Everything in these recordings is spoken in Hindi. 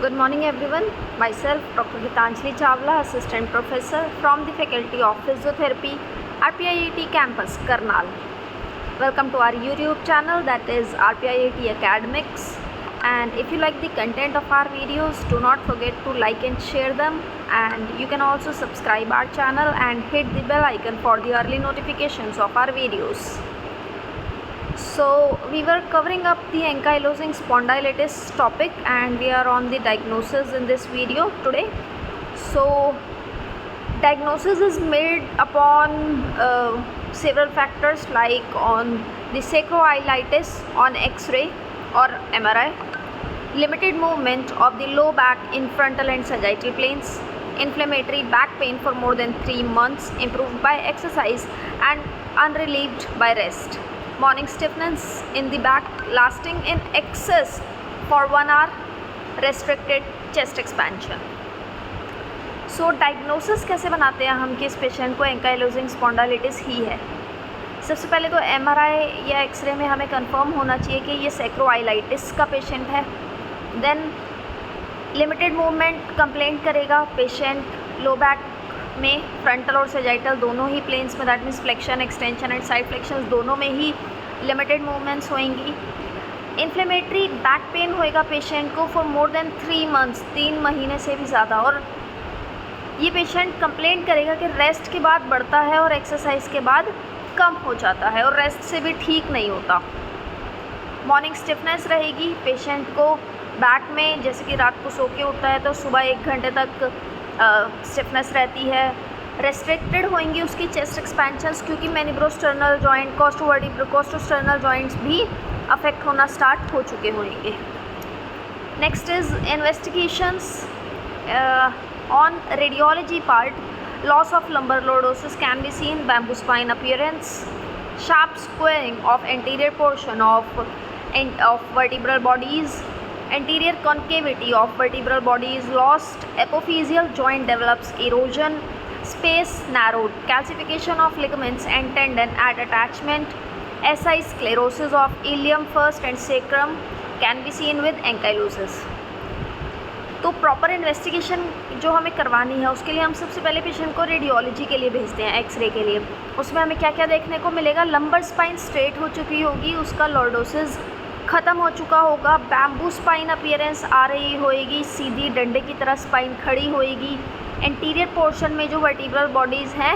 Good morning everyone. Myself Dr. Gitanjali Chawla, Assistant Professor from the Faculty of Physiotherapy at RPIIT Campus, Karnal. Welcome to our YouTube channel, that is RPIIT Academics. And if you like the content of our videos, do not forget to like and share them. And you can also subscribe our channel and hit the bell icon for the early notifications of our videos. So we were covering up the ankylosing spondylitis topic and we are on the diagnosis in this video today. So diagnosis is made upon several factors like on the sacroiliitis on X-ray or MRI, limited movement of the low back in frontal and sagittal planes, inflammatory back pain for more than 3 months improved by exercise and unrelieved by rest, morning stiffness in the back lasting in excess for 1 hour, restricted chest expansion. So diagnosis कैसे बनाते हैं हम कि इस पेशेंट को एंकाइलोजिंग स्पॉन्डाइलिटिस ही है। सबसे पहले तो एमआरआई या एक्सरे में हमें कंफर्म होना चाहिए कि ये सैक्रोआइलाइटिस का पेशेंट है। देन लिमिटेड मूवमेंट कंप्लेंट करेगा पेशेंट, लो बैक में फ्रंटल और सेजाइटल दोनों ही प्लेन्स में, that means flexion, extension and side flexions दोनों में ही लिमिटेड मूवमेंट्स होंगी। इन्फ्लेमेटरी बैक पेन होएगा पेशेंट को फॉर मोर देन 3 मंथ्स, 3 महीने से भी ज़्यादा, और ये पेशेंट कंप्लेंट करेगा कि रेस्ट के बाद बढ़ता है और एक्सरसाइज के बाद कम हो जाता है और रेस्ट से भी ठीक नहीं होता। मॉर्निंग स्टिफनेस रहेगी पेशेंट को बैक में, जैसे कि रात को सो के उठता है तो सुबह 1 घंटे तक स्टिफनेस रहती है। रेस्ट्रिक्टेड होंगी उसकी चेस्ट एक्सपेंशंस क्योंकि मैनिब्रोस्टर्नल जॉइंट, कोस्टोस्टर्नल जॉइंट्स भी अफेक्ट होना स्टार्ट हो चुके होंगे। Next is investigations on radiology part. Loss of lumbar lordosis can be seen, bamboo spine appearance, sharp squaring of anterior portion of vertebral bodies, anterior concavity of vertebral body is lost, apophyseal joint develops erosion, space narrowed, calcification of ligaments and tendon at attachment, SI sclerosis of ilium first and sacrum can be seen with ankylosis. तो प्रॉपर इन्वेस्टिगेशन जो हमें करवानी है उसके लिए हम सबसे पहले पेशेंट को रेडियोलॉजी के लिए भेजते हैं, एक्सरे के लिए। उसमें हमें क्या क्या देखने को मिलेगा? लंबर स्पाइन स्ट्रेट हो चुकी होगी, उसका लॉर्डोसिस ख़त्म हो चुका होगा, बैम्बू स्पाइन अपीयरेंस आ रही होएगी, सीधी डंडे की तरह स्पाइन खड़ी होएगी। एंटीरियर पोर्शन में जो वर्टिब्रल बॉडीज़ हैं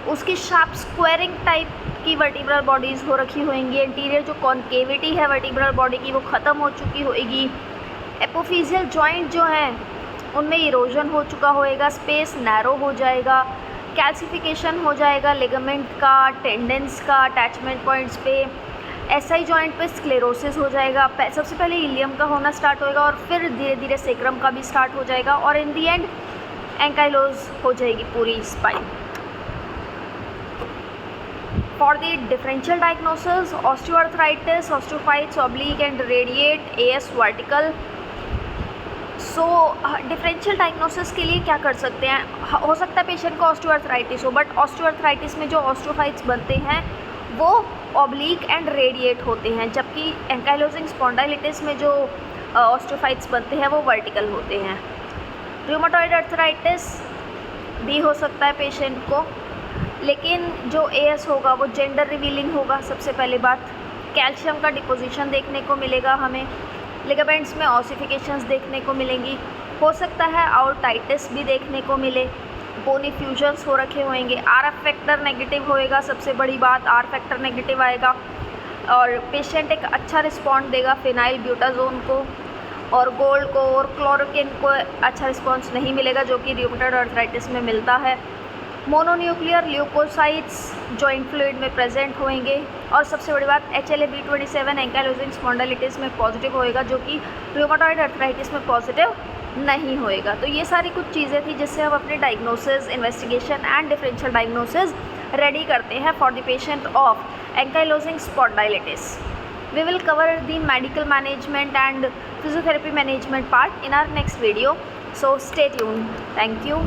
उसकी शार्प स्क्वायरिंग टाइप की वर्टिब्रल बॉडीज़ हो रखी होएंगी। एंटीरियर जो कॉन्केविटी है वर्टिब्रल बॉडी की वो ख़त्म हो चुकी होएगी। एपोफिजियल जॉइंट जो हैं उनमें इरोजन हो चुका होएगा, स्पेस नैरो हो जाएगा, कैल्सिफिकेशन हो जाएगा लिगामेंट का, टेंडेंस का, अटैचमेंट पॉइंट्स पे। एसआई जॉइंट पे स्क्लेरोसिस हो जाएगा। सबसे पहले इलियम का होना स्टार्ट होएगा और फिर धीरे धीरे सेक्रम का भी स्टार्ट हो जाएगा और इन दी एंड एंकाइलोज हो जाएगी पूरी spine. For the differential diagnosis, osteoarthritis, osteophytes oblique and radiate, as vertical. So differential diagnosis के लिए क्या कर सकते हैं? हो सकता है पेशेंट को ऑस्टियोआर्थराइटिस हो, बट ऑस्टियोआर्थराइटिस में जो ऑस्टियोफाइट्स बनते हैं वो ऑब्लिक एंड रेडिएट होते हैं, जबकि एंकाइलोजिंग स्पॉन्डाइलिटिस में जो ऑस्टियोफाइट्स बनते हैं वो वर्टिकल होते हैं। रूमेटॉइड अर्थराइटिस भी हो सकता है पेशेंट को, लेकिन जो एएस होगा वो जेंडर रिवीलिंग होगा। सबसे पहली बात, कैल्शियम का डिपोजिशन देखने को मिलेगा हमें, लिगामेंट्स में ऑसिफिकेशंस देखने को मिलेंगी, हो सकता है आउटाइटिस भी देखने को मिले, बोनी फ्यूजन्स हो रखे होंगे। आरएफ फैक्टर नेगेटिव होएगा, सबसे बड़ी बात आर फैक्टर नेगेटिव आएगा और पेशेंट एक अच्छा रिस्पॉन्ड देगा फिनाइल ब्यूटाजोन को, और गोल्ड को और क्लोरोकिन को अच्छा रिस्पॉन्स नहीं मिलेगा जो कि रूमेटॉइड अर्थराइटिस में मिलता है। मोनोन्यूक्लियर ल्यूकोसाइट्स जॉइंट फ्लूइड में प्रेजेंट होंगे और सबसे बड़ी बात HLA-B27 एंकाइलोजिंग स्पॉन्डाइलिटिस में पॉजिटिव होएगा जो कि रूमेटॉइड अर्थराइटिस में पॉजिटिव नहीं होएगा। तो ये सारी कुछ चीज़ें थी जिससे हम अपने diagnosis, investigation and differential diagnosis ready करते हैं for the patient of ankylosing spondylitis. We will cover the medical management and physiotherapy management part in our next video. So stay tuned. Thank you.